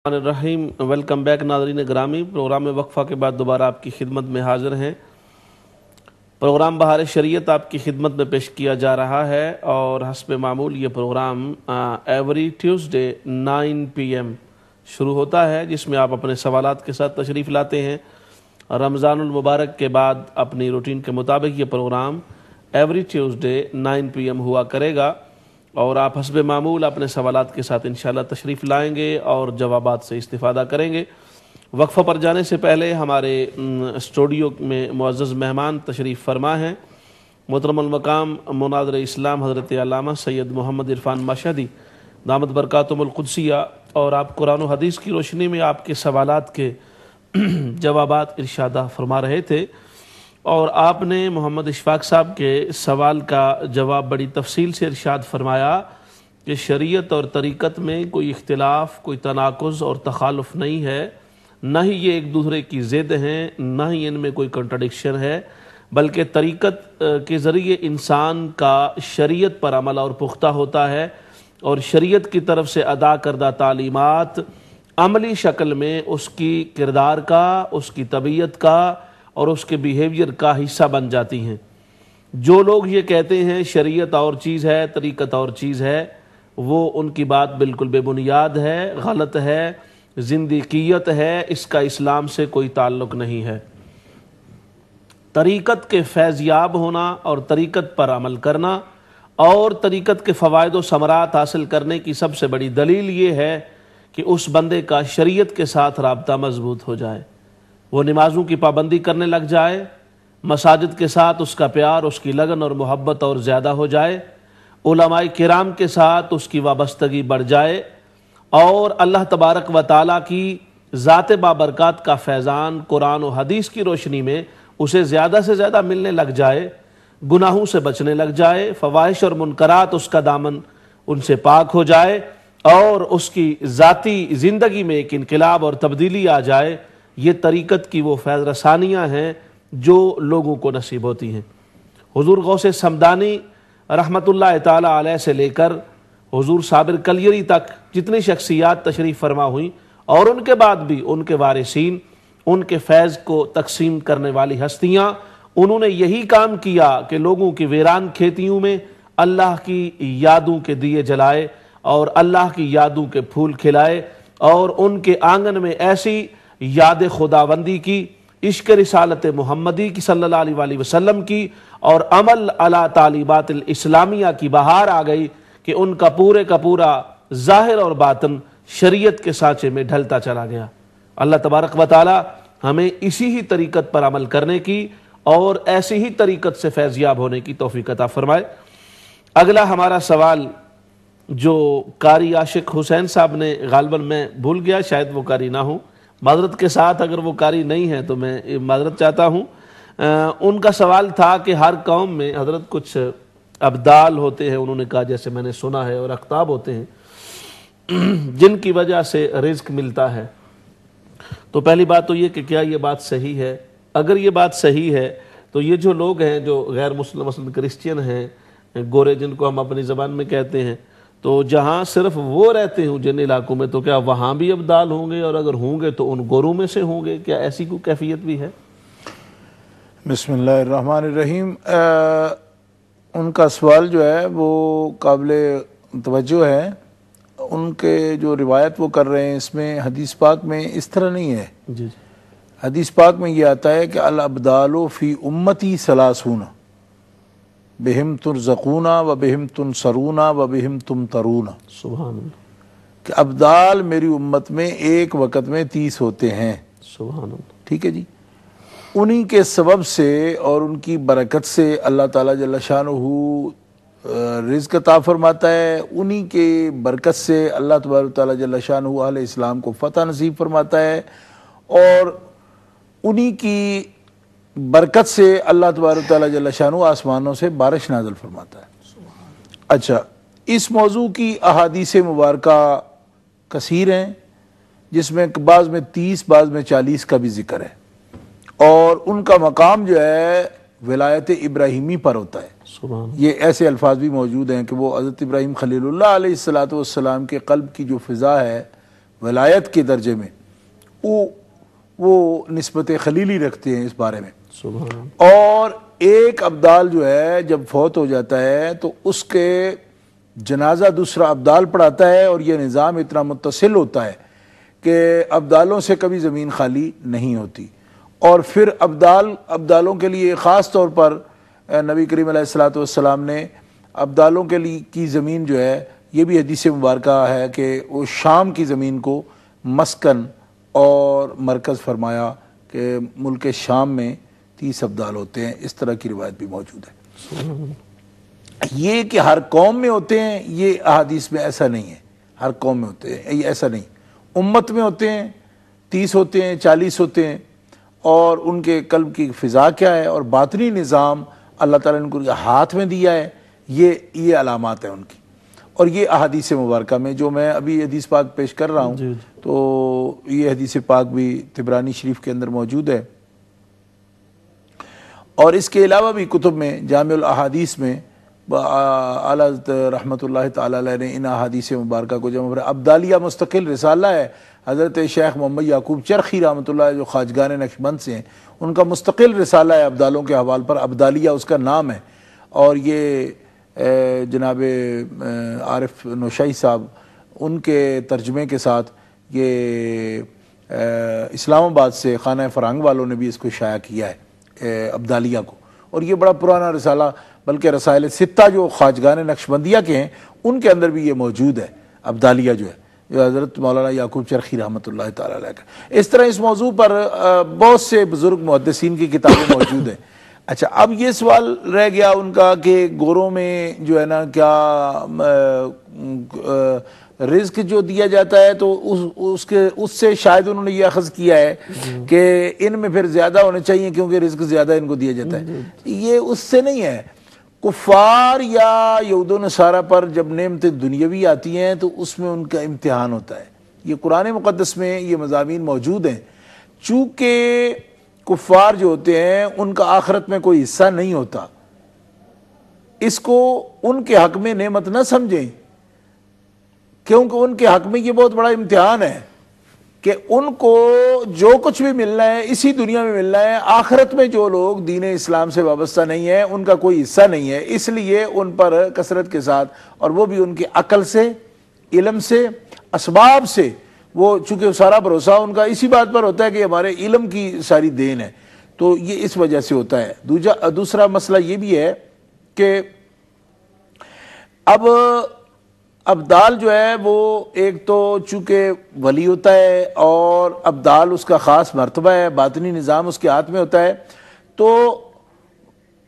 الرحیم welcome back ناظرین گرامی، پروگرام وقفہ کے بعد دوبارہ آپ کی خدمت میں حاضر ہیں۔ پروگرام بہار شریعت آپ کی خدمت میں پیش کیا جا رہا ہے اور حسب معمول یہ پروگرام ایوری ٹیوزڈے 9 PM شروع ہوتا ہے، جس میں آپ اپنے سوالات کے ساتھ تشریف لاتے ہیں۔ رمضان المبارک کے بعد اپنی روٹین کے مطابق یہ پروگرام ایوری ٹیوزڈے 9 PM ہوا کرے گا اور آپ حسب معمول اپنے سوالات کے ساتھ انشاءاللہ تشریف لائیں گے اور جوابات سے استفادہ کریں گے۔ وقفہ پر جانے سے پہلے ہمارے اسٹوڈیو میں معزز مہمان تشریف فرما ہیں، محترم المقام مناظر اسلام حضرت علامہ سید محمد عرفان مشہدی دامت برکاتہم القدسیہ، اور آپ قرآن و حدیث کی روشنی میں آپ کے سوالات کے جوابات ارشادہ فرما رہے تھے، اور آپ نے محمد اشفاق صاحب کے سوال کا جواب بڑی تفصیل سے ارشاد فرمایا کہ شریعت اور طریقت میں کوئی اختلاف، کوئی تناقض اور تخالف نہیں ہے، نہ ہی یہ ایک دوسرے کی ضد ہیں، نہ ہی ان میں کوئی کنٹرڈکشن ہے، بلکہ طریقت کے ذریعے انسان کا شریعت پر عمل اور پختہ ہوتا ہے، اور شریعت کی طرف سے ادا کردہ تعلیمات عملی شکل میں اس کی کردار کا، اس کی طبیعت کا اور اس کے بیہیویئر کا حصہ بن جاتی ہیں۔ جو لوگ یہ کہتے ہیں شریعت اور چیز ہے، طریقت اور چیز ہے، وہ ان کی بات بالکل بے بنیاد ہے، غلط ہے، زندیقیت ہے، اس کا اسلام سے کوئی تعلق نہیں ہے۔ طریقت کے فیضیاب ہونا اور طریقت پر عمل کرنا اور طریقت کے فوائد و ثمرات حاصل کرنے کی سب سے بڑی دلیل یہ ہے کہ اس بندے کا شریعت کے ساتھ رابطہ مضبوط ہو جائے، وہ نمازوں کی پابندی کرنے لگ جائے، مساجد کے ساتھ اس کا پیار، اس کی لگن اور محبت اور زیادہ ہو جائے، علماء کرام کے ساتھ اس کی وابستگی بڑھ جائے، اور اللہ تبارک و تعالیٰ کی ذات بابرکات کا فیضان قرآن و حدیث کی روشنی میں اسے زیادہ سے زیادہ ملنے لگ جائے، گناہوں سے بچنے لگ جائے، فواحش اور منکرات اس کا دامن ان سے پاک ہو جائے، اور اس کی ذاتی زندگی میں ایک انقلاب اور تبدیلی آ جائے۔ یہ طریقت کی وہ فیض رسانیاں ہیں جو لوگوں کو نصیب ہوتی ہیں۔ حضور غوث سمدانی رحمت اللہ تعالی علیہ سے لے کر حضور صابر کلیری تک جتنی شخصیات تشریف فرما ہوئیں، اور ان کے بعد بھی ان کے وارثین، ان کے فیض کو تقسیم کرنے والی ہستیاں، انہوں نے یہی کام کیا کہ لوگوں کی ویران کھیتیوں میں اللہ کی یادوں کے دیے جلائے اور اللہ کی یادوں کے پھول کھلائے، اور ان کے آنگن میں ایسی یاد خداوندی کی، عشق رسالت محمدی کی صلی اللہ علیہ وسلم کی اور عمل علی تعلیمات الاسلامیہ کی بہار آ گئی کہ ان کا پورا ظاہر اور باطن شریعت کے سانچے میں ڈھلتا چلا گیا۔ اللہ تبارک و تعالی ہمیں اسی ہی طریقت پر عمل کرنے کی اور ایسی ہی طریقت سے فیضیاب ہونے کی توفیق عطا فرمائے۔ اگلا ہمارا سوال جو قاری عاشق حسین صاحب نے، غالباً میں بھول گیا، شاید وہ قاری نہ ہوں، معذرت کے ساتھ اگر وہ قاری نہیں ہے تو میں معذرت چاہتا ہوں۔ ان کا سوال تھا کہ ہر قوم میں حضرت کچھ ابدال ہوتے ہیں، انہوں نے کہا جیسے میں نے سنا ہے، اور اقطاب ہوتے ہیں جن کی وجہ سے رزق ملتا ہے۔ تو پہلی بات تو یہ کہ کیا یہ بات صحیح ہے؟ اگر یہ بات صحیح ہے تو یہ جو لوگ ہیں جو غیر مسلم، مثلا کرسچین ہیں، گورے جن کو ہم اپنی زبان میں کہتے ہیں، تو جہاں صرف وہ رہتے ہوں جن علاقوں میں، تو کیا وہاں بھی ابدال ہوں گے؟ اور اگر ہوں گے تو ان گوروں میں سے ہوں گے؟ کیا ایسی کوئی کیفیت بھی ہے؟ بسم اللہ الرحمن الرحیم۔ ان کا سوال جو ہے وہ قابل توجہ ہے۔ ان کے جو روایت وہ کر رہے ہیں، اس میں حدیث پاک میں اس طرح نہیں ہے۔ جی حدیث پاک میں یہ آتا ہے کہ الابدال فی امتی ثلاثون بہم ترزقون و بہم تنصرون و بہم تمترون۔ سبحان اللہ۔ کہ ابدال میری امت میں ایک وقت میں 30 ہوتے ہیں۔ سبحان اللہ۔ ٹھیک ہے جی، انہی کے سبب سے اور ان کی برکت سے اللہ تعالیٰ جل شانہ رزق عطا فرماتا ہے، انہی کے برکت سے اللہ تبارک تعالیٰ جل شانہ اہل اسلام کو فتح نصیب فرماتا ہے، اور انہی کی برکت سے اللہ تبارک تعالیٰ جل شانہ آسمانوں سے بارش نازل فرماتا ہے۔ اچھا، اس موضوع کی احادیث مبارکہ کثیر ہیں، جس میں بعض میں 30، بعض میں 40 کا بھی ذکر ہے، اور ان کا مقام جو ہے ولایت ابراہیمی پر ہوتا ہے۔ سبحان۔ یہ ایسے الفاظ بھی موجود ہیں کہ وہ حضرت ابراہیم خلیل اللہ علیہ الصلوۃ والسلام کے قلب کی جو فضا ہے ولایت کے درجے میں وہ نسبت خلیلی رکھتے ہیں اس بارے میں. سبحان. اور ایک ابدال جو ہے جب فوت ہو جاتا ہے تو اس کے جنازہ دوسرا ابدال پڑھاتا ہے، اور یہ نظام اتنا متصل ہوتا ہے کہ ابدالوں سے کبھی زمین خالی نہیں ہوتی. اور پھر ابدالوں کے لیے خاص طور پر نبی کریم علیہ الصلوۃ والسلام نے ابدالوں کے لیے کی زمین جو ہے، یہ بھی حدیث مبارکہ ہے کہ وہ شام کی زمین کو مسکن اور مرکز فرمایا کہ ملک شام میں 30 ابدال ہوتے ہیں. اس طرح کی روایت بھی موجود ہے. یہ کہ ہر قوم میں ہوتے ہیں، یہ احادیث میں ایسا نہیں ہے. ہر قوم میں ہوتے ہیں یہ ایسا نہیں. امت میں ہوتے ہیں، 30 ہوتے ہیں، 40 ہوتے ہیں. اور ان کے قلب کی فضا کیا ہے اور باطنی نظام اللہ تعالیٰ نے ان کو ہاتھ میں دیا ہے، یہ علامات ہیں ان کی. اور یہ احادیث مبارکہ میں جو میں ابھی حدیث پاک پیش کر رہا ہوں تو یہ حدیث پاک بھی طبرانی شریف کے اندر موجود ہے. اور اس کے علاوہ بھی کتب میں جامع الاحادیث میں اعلیٰ حضرت رحمۃ اللہ تعالیٰ علیہ نے ان احادیث مبارکہ کو جمع کرا. ابدالیہ مستقل رسالہ ہے. حضرت شیخ محمد یعقوب چرخی رحمۃ اللہ جو خواجگان نقشبند سے ہیں، ان کا مستقل رسالہ ہے ابدالوں کے حوالے پر. ابدالیہ اس کا نام ہے. اور یہ جناب عارف نوشائی صاحب ان کے ترجمے کے ساتھ یہ اسلام آباد سے خانہ فرہنگ والوں نے بھی اس کو شائع کیا ہے ابدالیہ کو. اور یہ بڑا پرانا رسالہ، بلکہ رسائل ستہ جو خواجگان نقشبندیہ کے ہیں ان کے اندر بھی یہ موجود ہے ابدالیہ جو ہے، جو حضرت مولانا یعقوب چرخی رحمۃ اللہ تعالیٰ علیہ کا. اس طرح اس موضوع پر بہت سے بزرگ محدثین کی کتابیں موجود ہیں. اچھا، اب یہ سوال رہ گیا ان کا کہ گوروں میں جو ہے نا کیا رزق جو دیا جاتا ہے تو اس سے شاید انہوں نے یہ اخذ کیا ہے کہ ان میں پھر زیادہ ہونے چاہیے کیونکہ رزق زیادہ ان کو دیا جاتا ہے. یہ اس سے نہیں ہے. کفار یا یہود و نصارہ پر جب نعمتیں دنیاوی آتی ہیں تو اس میں ان کا امتحان ہوتا ہے. یہ قرآن مقدس میں یہ مضامین موجود ہیں. چونکہ کفار جو ہوتے ہیں ان کا آخرت میں کوئی حصہ نہیں ہوتا، اس کو ان کے حق میں نعمت نہ سمجھیں، کیونکہ ان کے حق میں یہ بہت بڑا امتحان ہے کہ ان کو جو کچھ بھی ملنا ہے اسی دنیا میں ملنا ہے. آخرت میں جو لوگ دین اسلام سے وابستہ نہیں ہیں ان کا کوئی حصہ نہیں ہے. اس لیے ان پر کثرت کے ساتھ، اور وہ بھی ان کی عقل سے، علم سے، اسباب سے، وہ چونکہ سارا بھروسہ ان کا اسی بات پر ہوتا ہے کہ ہمارے علم کی ساری دین ہے، تو یہ اس وجہ سے ہوتا ہے. دوسرا مسئلہ یہ بھی ہے کہ اب ابدال جو ہے وہ ایک تو چونکہ ولی ہوتا ہے اور ابدال اس کا خاص مرتبہ ہے، باطنی نظام اس کے ہاتھ میں ہوتا ہے، تو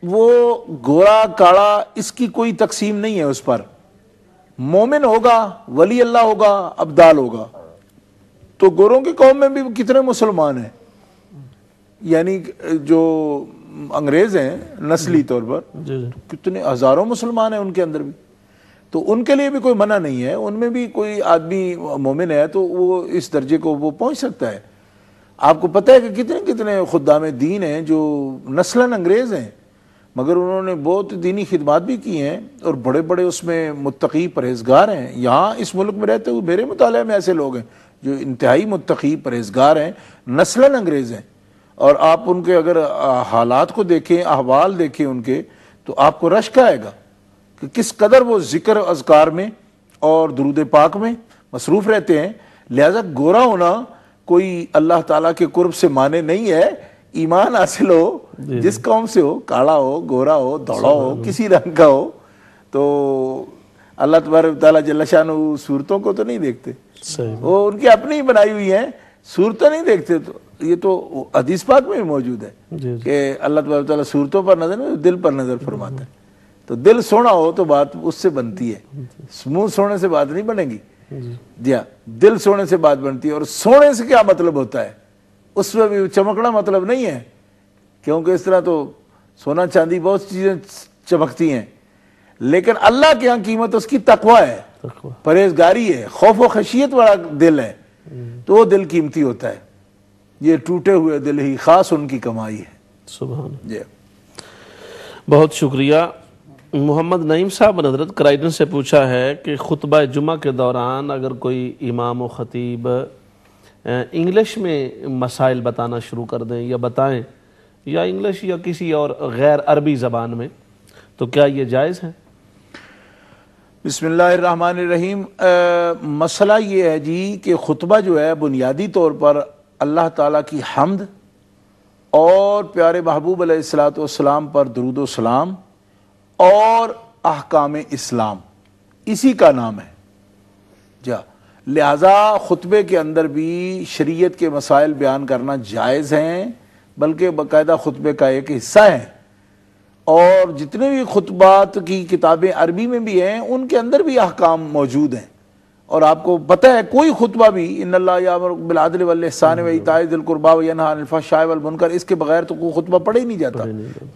وہ گورا کاڑا اس کی کوئی تقسیم نہیں ہے. اس پر مومن ہوگا، ولی اللہ ہوگا، ابدال ہوگا. تو گوروں کی قوم میں بھی کتنے مسلمان ہیں، یعنی جو انگریز ہیں نسلی طور پر کتنے ہزاروں مسلمان ہیں ان کے اندر بھی. تو ان کے لیے بھی کوئی منع نہیں ہے، ان میں بھی کوئی آدمی مومن ہے تو وہ اس درجے کو وہ پہنچ سکتا ہے. آپ کو پتہ ہے کہ کتنے کتنے خدام دین ہیں جو نسلاً انگریز ہیں مگر انہوں نے بہت دینی خدمات بھی کی ہیں اور بڑے بڑے اس میں متقی پرہیزگار ہیں. یہاں اس ملک میں رہتے ہوئے میرے مطالعے میں ایسے لوگ ہیں جو انتہائی متقی پرہیزگار ہیں، نسلاً انگریز ہیں. اور آپ ان کے اگر حالات کو دیکھیں، احوال دیکھیں ان کے، تو آپ کو رشک آئے گا کہ کس قدر وہ ذکر اذکار میں اور درود پاک میں مصروف رہتے ہیں. لہذا گورا ہونا کوئی اللہ تعالیٰ کے قرب سے مانے نہیں ہے. ایمان حاصل ہو جس قوم سے ہو، کالا ہو، گورا ہو، دوڑا ہو، کسی رنگ کا ہو، تو اللہ تبارک تعالیٰ جل شانہ صورتوں کو تو نہیں دیکھتے، وہ ان کی اپنی ہی بنائی ہوئی ہیں، صورتیں نہیں دیکھتے. تو یہ تو حدیث پاک میں بھی موجود ہے کہ اللہ تبارک تعالیٰ صورتوں پر نظر نہیں، دل پر نظر فرماتا ہے. تو دل سونا ہو تو بات اس سے بنتی ہے، منہ سونے سے بات نہیں بنے گی. جی ہاں، دل سونے سے بات بنتی ہے. اور سونے سے کیا مطلب ہوتا ہے؟ اس میں بھی چمکنا مطلب نہیں ہے، کیونکہ اس طرح تو سونا چاندی بہت چیزیں چمکتی ہیں، لیکن اللہ کے ہاں قیمت اس کی تقوی ہے، پرہیزگاری ہے، خوف و خشیت والا دل ہے، تو وہ دل قیمتی ہوتا ہے. یہ ٹوٹے ہوئے دل ہی خاص ان کی کمائی ہے. سبحان. جی بہت شکریہ. محمد نعیم صاحب نے حضرت کرائٹن سے پوچھا ہے کہ خطبہ جمعہ کے دوران اگر کوئی امام و خطیب انگلش میں مسائل بتانا شروع کر دیں یا بتائیں یا انگلش یا کسی اور غیر عربی زبان میں تو کیا یہ جائز ہے؟ بسم اللہ الرحمن الرحیم۔ مسئلہ یہ ہے جی کہ خطبہ جو ہے بنیادی طور پر اللہ تعالیٰ کی حمد اور پیارے محبوب علیہ الصلوۃ والسلام پر درود و سلام اور احکام اسلام اسی کا نام ہے لہذا خطبے کے اندر بھی شریعت کے مسائل بیان کرنا جائز ہیں، بلکہ باقاعدہ خطبے کا ایک حصہ ہے، اور جتنے بھی خطبات کی کتابیں عربی میں بھی ہیں ان کے اندر بھی احکام موجود ہیں۔ اور آپ کو پتہ ہے کوئی خطبہ بھی ان اللہ یامر بالعدل والاحسان وایتاء ذی القربی وینہی عن الفحشاء والمنکر اس کے بغیر تو کوئی خطبہ پڑھا ہی نہیں جاتا۔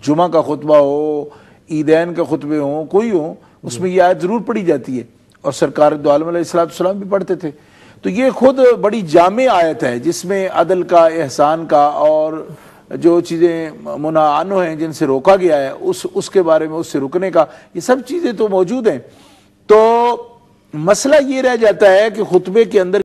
جمعہ کا خطبہ ہو، عیدین کے خطبے ہوں، کوئی ہوں، اس میں یہ آیت ضرور پڑھی جاتی ہے، اور سرکار دو عالم علیہ السلام بھی پڑھتے تھے۔ تو یہ خود بڑی جامع آیت ہے جس میں عدل کا، احسان کا، اور جو چیزیں منع عنہ ہیں جن سے روکا گیا ہے اس کے بارے میں، اس سے رکنے کا، یہ سب چیزیں تو موجود ہیں۔ تو مسئلہ یہ رہ جاتا ہے کہ خطبے کے اندر